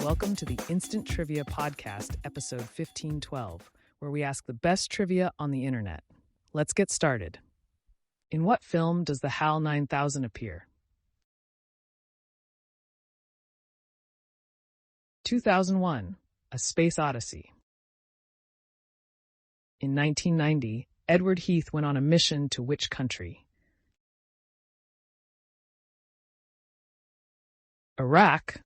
Welcome to the Instant Trivia Podcast, episode 1512, where we ask the best trivia on the internet. Let's get started. In what film does the HAL 9000 appear? 2001, A Space Odyssey. In 1990, Edward Heath went on a mission to which country? Iraq.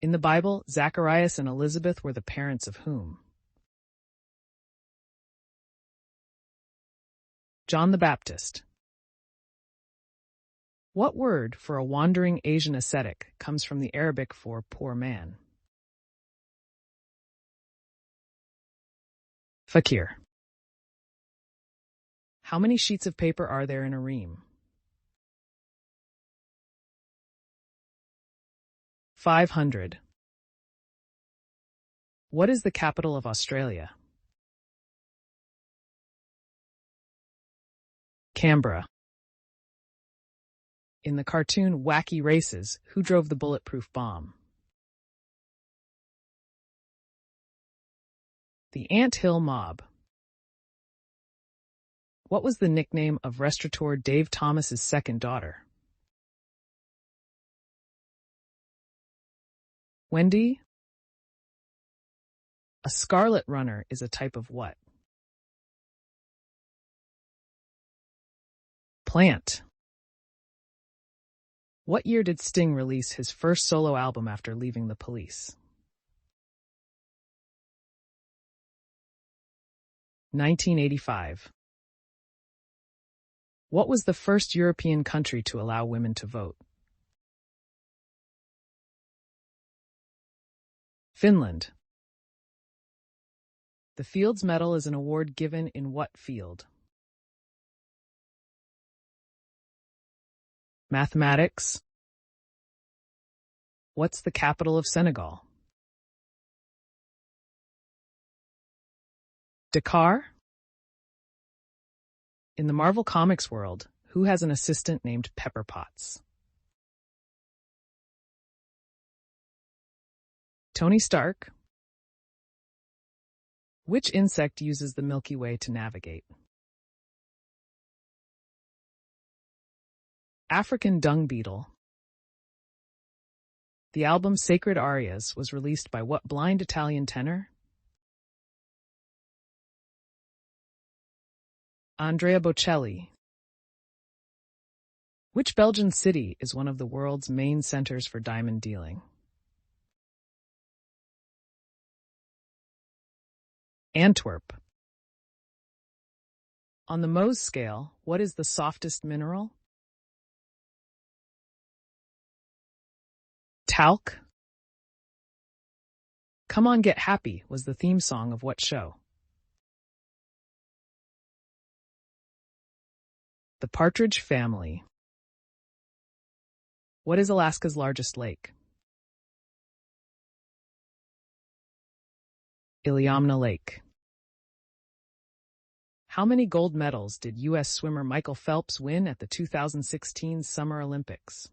In the Bible, Zacharias and Elizabeth were the parents of whom? John the Baptist. What word for a wandering Asian ascetic comes from the Arabic for poor man? Fakir. How many sheets of paper are there in a ream? 500. What is the capital of Australia? Canberra. In the cartoon Wacky Races, who drove the bulletproof bomb? The Ant Hill Mob. What was the nickname of restaurateur Dave Thomas's second daughter? Wendy. A scarlet runner is a type of what? Plant. What year did Sting release his first solo album after leaving the Police? 1985. What was the first European country to allow women to vote? Finland. The Fields Medal is an award given in what field? Mathematics. What's the capital of Senegal? Dakar. In the Marvel Comics world, who has an assistant named Pepper Potts? Tony Stark. Which insect uses the Milky Way to navigate? African dung beetle. The album Sacred Arias was released by what blind Italian tenor? Andrea Bocelli. Which Belgian city is one of the world's main centers for diamond dealing? Antwerp. On the Mohs scale, what is the softest mineral? Talc. Come On Get Happy was the theme song of what show? The Partridge Family. What is Alaska's largest lake? Iliamna Lake. How many gold medals did U.S. swimmer Michael Phelps win at the 2016 Summer Olympics?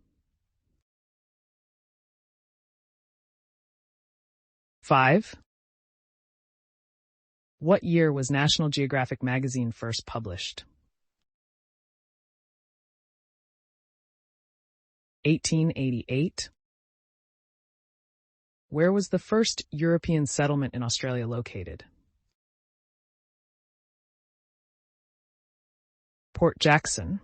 5. What year was National Geographic magazine first published? 1888. Where was the first European settlement in Australia located? Port Jackson.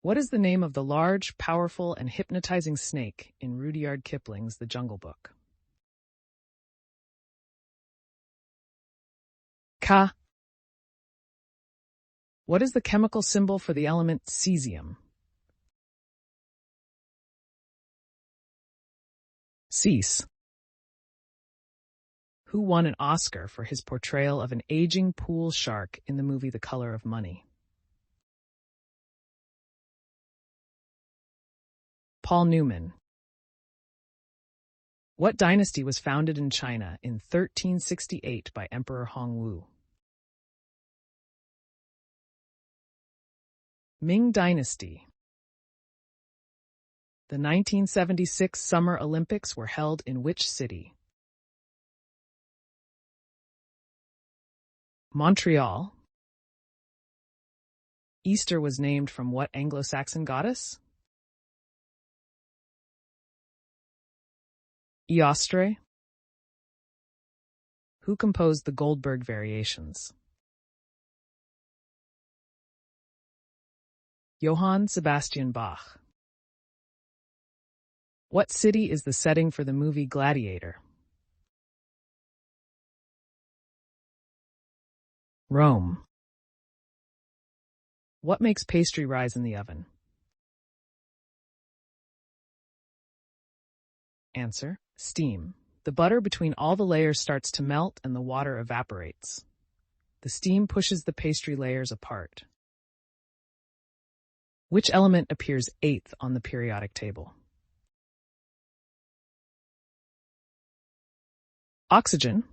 What is the name of the large, powerful, and hypnotizing snake in Rudyard Kipling's The Jungle Book? Ka. What is the chemical symbol for the element cesium? Cease. Who won an Oscar for his portrayal of an aging pool shark in the movie The Color of Money? Paul Newman. What dynasty was founded in China in 1368 by Emperor Hongwu? Ming Dynasty. The 1976 Summer Olympics were held in which city? Montreal. Easter was named from what Anglo-Saxon goddess? Eostre. Who composed the Goldberg Variations? Johann Sebastian Bach. What city is the setting for the movie Gladiator? Rome. What makes pastry rise in the oven? Answer: steam. The butter between all the layers starts to melt and the water evaporates. The steam pushes the pastry layers apart. Which element appears 8th on the periodic table? Oxygen.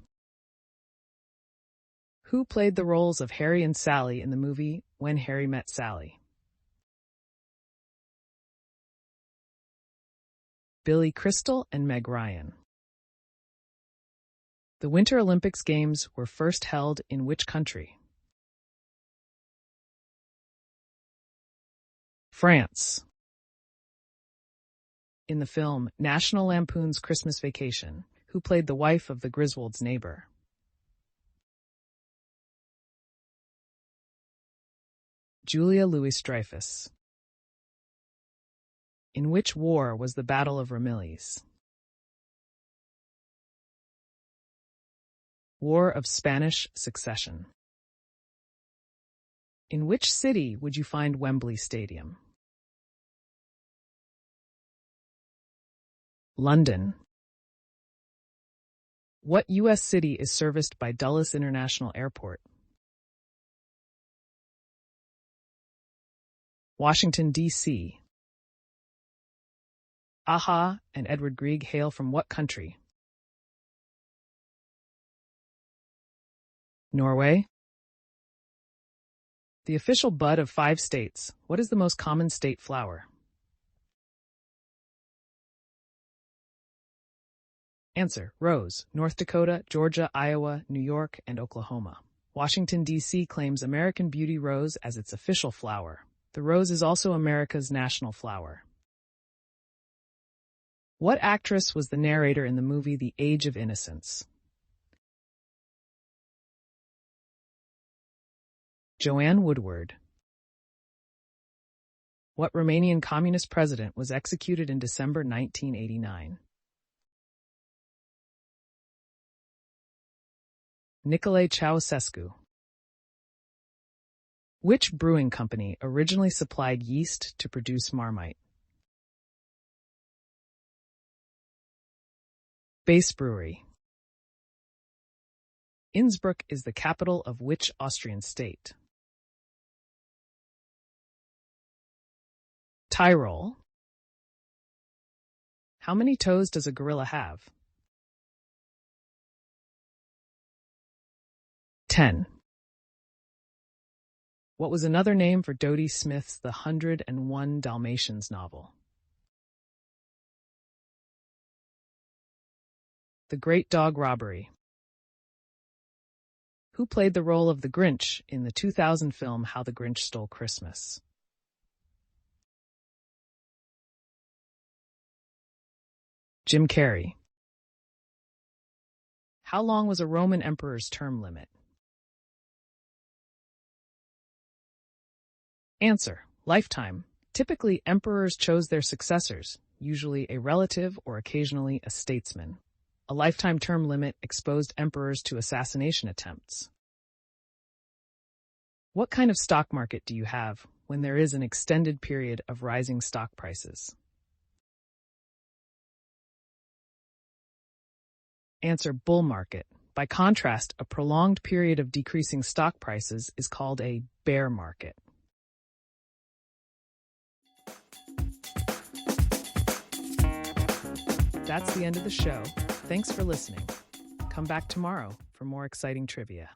Who played the roles of Harry and Sally in the movie When Harry Met Sally? Billy Crystal and Meg Ryan. The Winter Olympics Games were first held in which country? France. In the film National Lampoon's Christmas Vacation, who played the wife of the Griswold's neighbor? Julia Louis-Dreyfus. In which war was the Battle of Ramillies? War of Spanish Succession. In which city would you find Wembley Stadium? London. What U.S. city is serviced by Dulles International Airport? Washington, D.C. Aha and Edward Grieg hail from what country? Norway. The official bud of 5 states. What is the most common state flower? Answer: rose. North Dakota, Georgia, Iowa, New York, and Oklahoma. Washington, D.C. claims American Beauty rose as its official flower. The rose is also America's national flower. What actress was the narrator in the movie The Age of Innocence? Joanne Woodward. What Romanian communist president was executed in December 1989? Nicolae Ceausescu. Which brewing company originally supplied yeast to produce Marmite? Base Brewery. Innsbruck is the capital of which Austrian state? Tyrol. How many toes does a gorilla have? 10. What was another name for Dodie Smith's The 101 Dalmatians novel? The Great Dog Robbery. Who played the role of the Grinch in the 2000 film How the Grinch Stole Christmas? Jim Carrey. How long was a Roman emperor's term limit? Answer: lifetime. Typically, emperors chose their successors, usually a relative or occasionally a statesman. A lifetime term limit exposed emperors to assassination attempts. What kind of stock market do you have when there is an extended period of rising stock prices? Answer: bull market. By contrast, a prolonged period of decreasing stock prices is called a bear market. That's the end of the show. Thanks for listening. Come back tomorrow for more exciting trivia.